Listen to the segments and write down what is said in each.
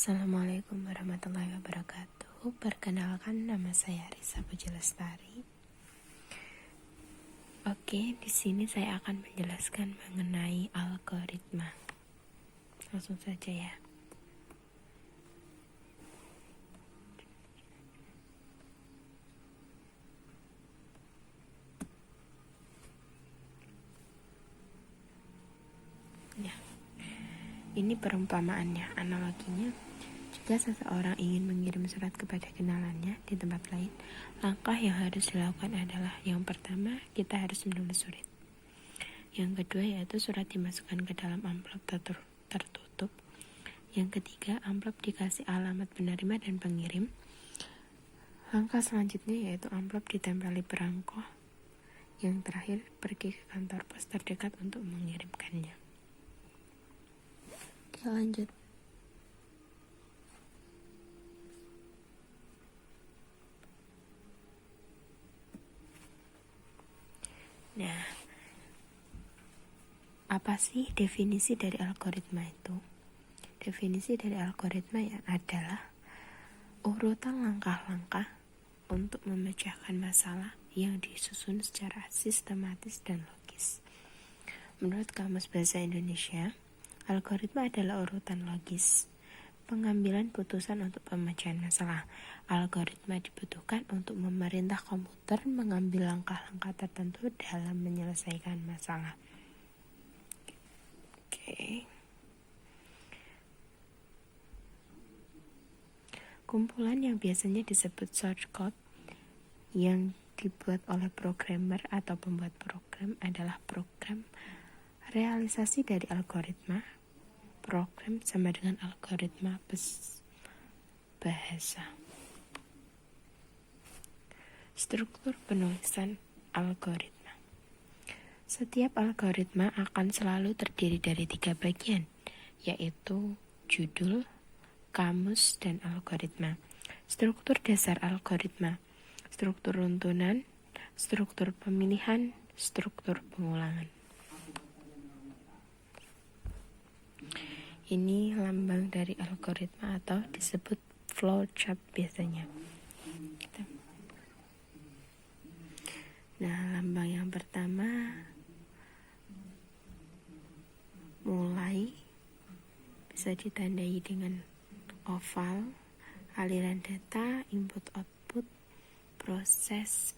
Assalamualaikum warahmatullahi wabarakatuh. Perkenalkan, nama saya Risa Puji Lestari. Oke, di sini saya akan menjelaskan mengenai algoritma. Langsung saja ya. Ini perumpamaannya, analoginya. Jika seseorang ingin mengirim surat kepada kenalannya di tempat lain, langkah yang harus dilakukan adalah yang pertama, kita harus menulis surat. Yang kedua yaitu surat dimasukkan ke dalam amplop tertutup. Yang ketiga, amplop dikasih alamat penerima dan pengirim. Langkah selanjutnya yaitu amplop ditempeli perangko. Yang terakhir, pergi ke kantor pos terdekat untuk mengirimkannya. Oke, lanjut. Nah, apa sih definisi dari algoritma itu? Definisi dari algoritma yang adalah urutan langkah-langkah untuk memecahkan masalah yang disusun secara sistematis dan logis. Menurut Kamus Bahasa Indonesia, algoritma adalah urutan logis pengambilan putusan untuk pemecahan masalah. Algoritma dibutuhkan untuk memerintah komputer mengambil langkah-langkah tertentu dalam menyelesaikan masalah. Oke. Kumpulan yang biasanya disebut source code yang dibuat oleh programmer atau pembuat program adalah program realisasi dari algoritma. Program sama dengan algoritma bahasa. Struktur penulisan algoritma. Setiap algoritma akan selalu terdiri dari 3 bagian, yaitu judul, kamus, dan algoritma. Struktur dasar algoritma, struktur runtunan, struktur pemilihan, struktur pengulangan. Ini lambang dari algoritma atau disebut flowchart biasanya. Nah, lambang yang pertama mulai bisa ditandai dengan oval, aliran data, input-output, proses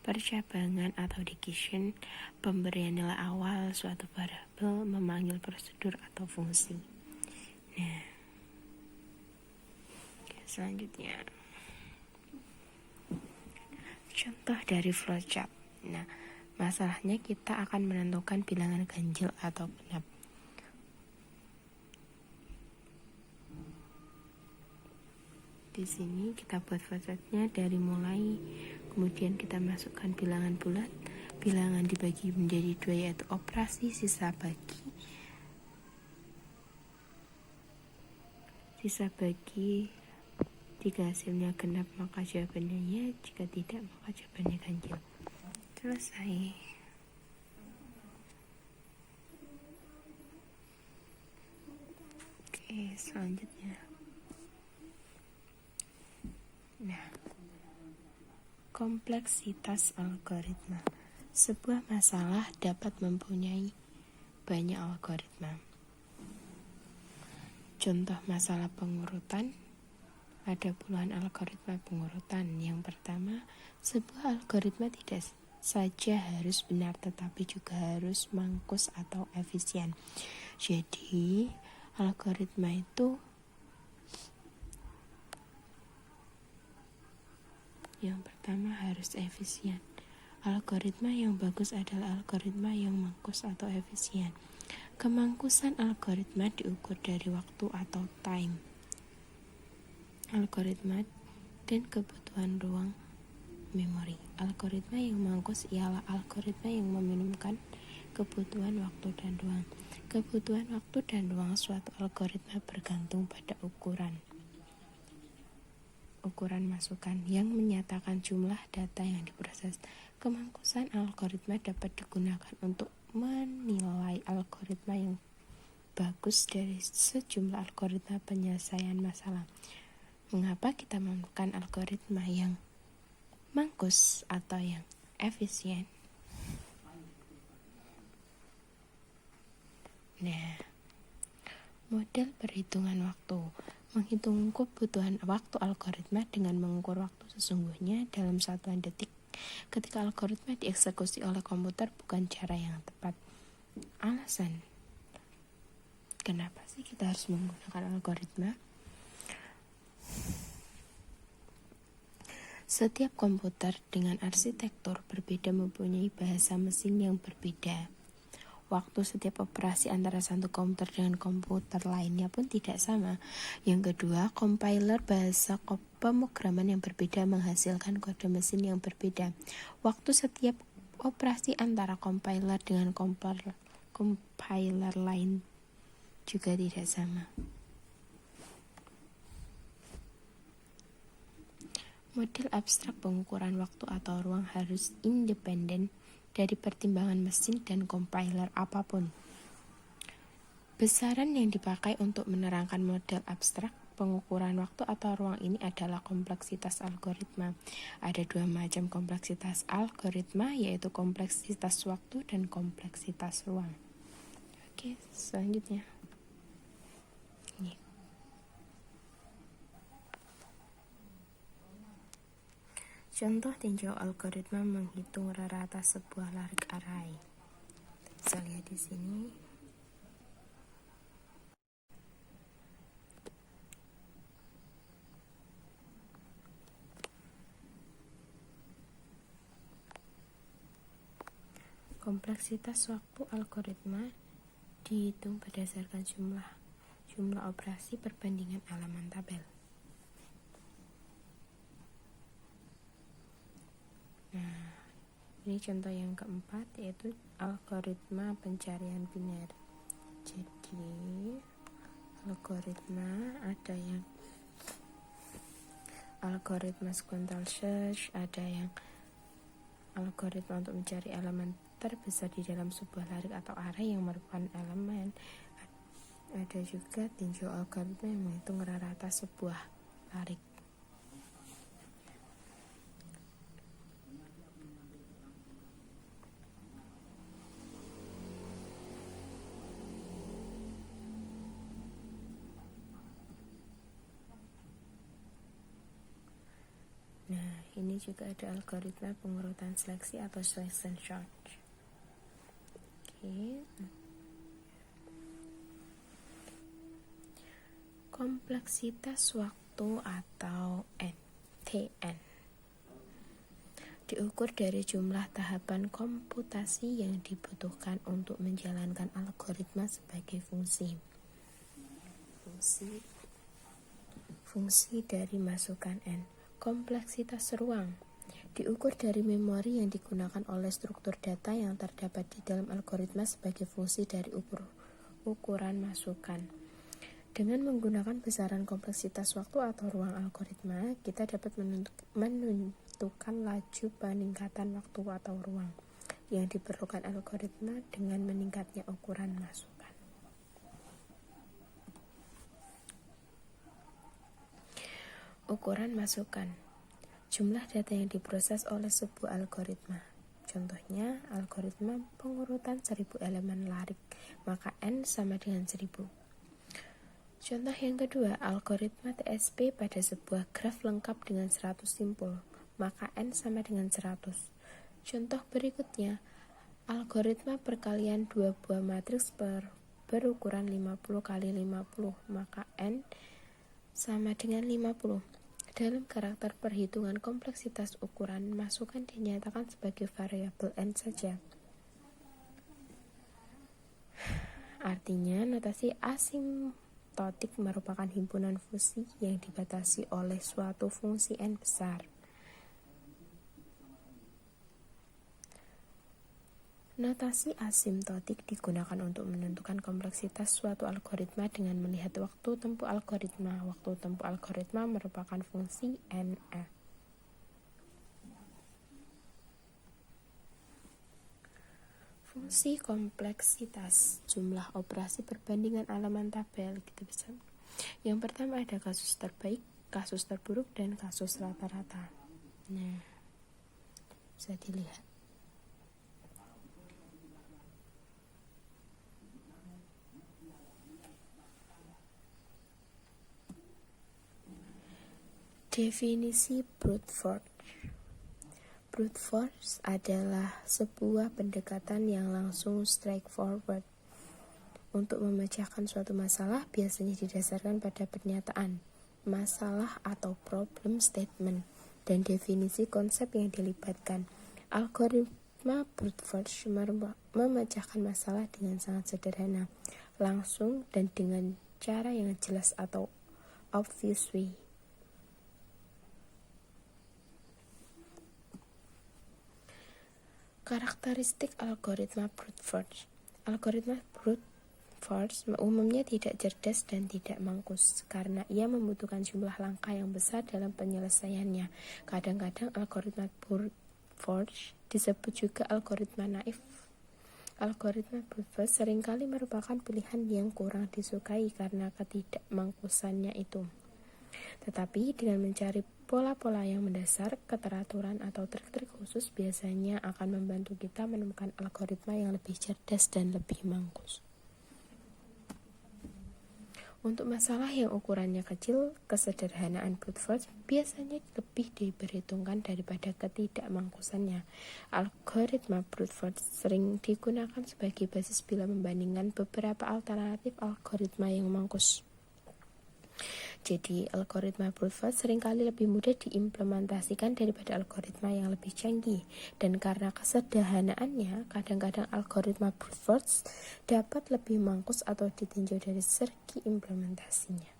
percabangan atau decision, pemberian nilai awal suatu variabel, memanggil prosedur atau fungsi. Nah, selanjutnya contoh dari flowchart. Nah, masalahnya kita akan menentukan bilangan ganjil atau genap. Di sini kita buat flowchartnya dari mulai, kemudian kita masukkan bilangan bulat, bilangan dibagi menjadi 2 yaitu operasi, sisa bagi. Jika hasilnya genap maka jawabannya ya, jika tidak maka jawabannya ganjil. Selesai. Oke, selanjutnya. Nah, kompleksitas algoritma. Sebuah masalah dapat mempunyai banyak algoritma. Contoh masalah pengurutan, ada puluhan algoritma pengurutan. Yang pertama, sebuah algoritma tidak saja harus benar tetapi juga harus mangkus atau efisien. Jadi, algoritma itu yang pertama harus efisien. Algoritma yang bagus adalah algoritma yang mangkus atau efisien. Kemangkusan algoritma diukur dari waktu atau time. Algoritma dan kebutuhan ruang memori. Algoritma yang mangkus ialah algoritma yang meminimkan kebutuhan waktu dan ruang. Kebutuhan waktu dan ruang suatu algoritma bergantung pada ukuran masukan yang menyatakan jumlah data yang diproses. Kemangkusan algoritma dapat digunakan untuk menilai algoritma yang bagus dari sejumlah algoritma penyelesaian masalah. Mengapa kita memerlukan algoritma yang mangkus atau yang efisien? Nah, model perhitungan waktu menghitung kebutuhan waktu algoritma dengan mengukur waktu sesungguhnya dalam satuan detik. Ketika algoritma dieksekusi oleh komputer bukan cara yang tepat. Alasan kenapa sih kita harus menggunakan algoritma? Setiap komputer dengan arsitektur berbeda mempunyai bahasa mesin yang berbeda. Waktu setiap operasi antara satu komputer dengan komputer lainnya pun tidak sama. Yang kedua, compiler bahasa pemrograman yang berbeda menghasilkan kode mesin yang berbeda. Waktu setiap operasi antara compiler dengan compiler lain juga tidak sama. Model abstrak pengukuran waktu atau ruang harus independen dari pertimbangan mesin dan compiler apapun. Besaran yang dipakai untuk menerangkan model abstrak pengukuran waktu atau ruang ini adalah kompleksitas algoritma. Ada dua macam kompleksitas algoritma, yaitu kompleksitas waktu dan kompleksitas ruang. Oke, selanjutnya. Ini. Contoh tinjau algoritma menghitung rata sebuah larik array. Bisa lihat di sini. Kompleksitas waktu algoritma dihitung berdasarkan jumlah operasi perbandingan halaman tabel. Nah, ini contoh yang keempat, yaitu algoritma pencarian biner. Jadi, algoritma ada yang algoritma sequential search, ada yang algoritma untuk mencari elemen terbesar di dalam sebuah larik atau array yang merupakan elemen. Ada juga tinjau algoritma yang menghitung rata sebuah larik. Nah, ini juga ada algoritma pengurutan seleksi atau selection sort. Oke. Kompleksitas waktu atau NTN diukur dari jumlah tahapan komputasi yang dibutuhkan untuk menjalankan algoritma sebagai fungsi dari masukan N. Kompleksitas ruang diukur dari memori yang digunakan oleh struktur data yang terdapat di dalam algoritma sebagai fungsi dari ukuran masukan. Dengan menggunakan besaran kompleksitas waktu atau ruang algoritma, kita dapat menentukan laju peningkatan waktu atau ruang yang diperlukan algoritma dengan meningkatnya ukuran masukan. Ukuran masukan, jumlah data yang diproses oleh sebuah algoritma. Contohnya, algoritma pengurutan 1000 elemen larik, maka N sama dengan 1000. Contoh yang kedua, algoritma TSP pada sebuah graf lengkap dengan 100 simpul, maka N sama dengan 100. Contoh berikutnya, algoritma perkalian 2 buah matriks berukuran 50 kali 50, maka N sama dengan 50. Dalam karakter perhitungan kompleksitas ukuran, masukan dinyatakan sebagai variabel N saja. Artinya, notasi asimtotik merupakan himpunan fungsi yang dibatasi oleh suatu fungsi N besar. Notasi asimtotik digunakan untuk menentukan kompleksitas suatu algoritma dengan melihat waktu tempuh algoritma. Waktu tempuh algoritma merupakan fungsi NF. Fungsi kompleksitas jumlah operasi perbandingan elemen tabel gitu bisa. Yang pertama ada kasus terbaik, kasus terburuk, dan kasus rata-rata. Nah, bisa dilihat. Definisi brute force. Brute force adalah sebuah pendekatan yang langsung straightforward. Untuk memecahkan suatu masalah biasanya didasarkan pada pernyataan, masalah atau problem statement, dan definisi konsep yang dilibatkan. Algoritma brute force memecahkan masalah dengan sangat sederhana, langsung, dan dengan cara yang jelas atau obvious way. Karakteristik algoritma brute force. Algoritma brute force umumnya tidak cerdas dan tidak mangkus karena ia membutuhkan jumlah langkah yang besar dalam penyelesaiannya. Kadang-kadang algoritma brute force disebut juga algoritma naif. Algoritma brute force seringkali merupakan pilihan yang kurang disukai karena ketidakmangkusannya itu. Tetapi dengan mencari pola-pola yang mendasar, keteraturan atau trik-trik khusus biasanya akan membantu kita menemukan algoritma yang lebih cerdas dan lebih mangkus. Untuk masalah yang ukurannya kecil, kesederhanaan brute force biasanya lebih diperhitungkan daripada ketidakmangkusannya. Algoritma brute force sering digunakan sebagai basis bila membandingkan beberapa alternatif algoritma yang mangkus. Jadi, algoritma brute force seringkali lebih mudah diimplementasikan daripada algoritma yang lebih canggih. Dan karena kesederhanaannya, kadang-kadang algoritma brute force dapat lebih mangkus atau ditinjau dari segi implementasinya.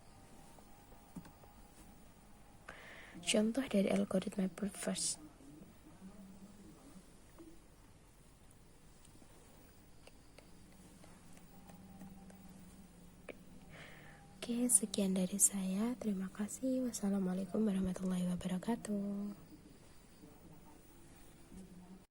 Contoh dari algoritma brute force. Oke, sekian dari saya. Terima kasih. Wassalamualaikum warahmatullahi wabarakatuh.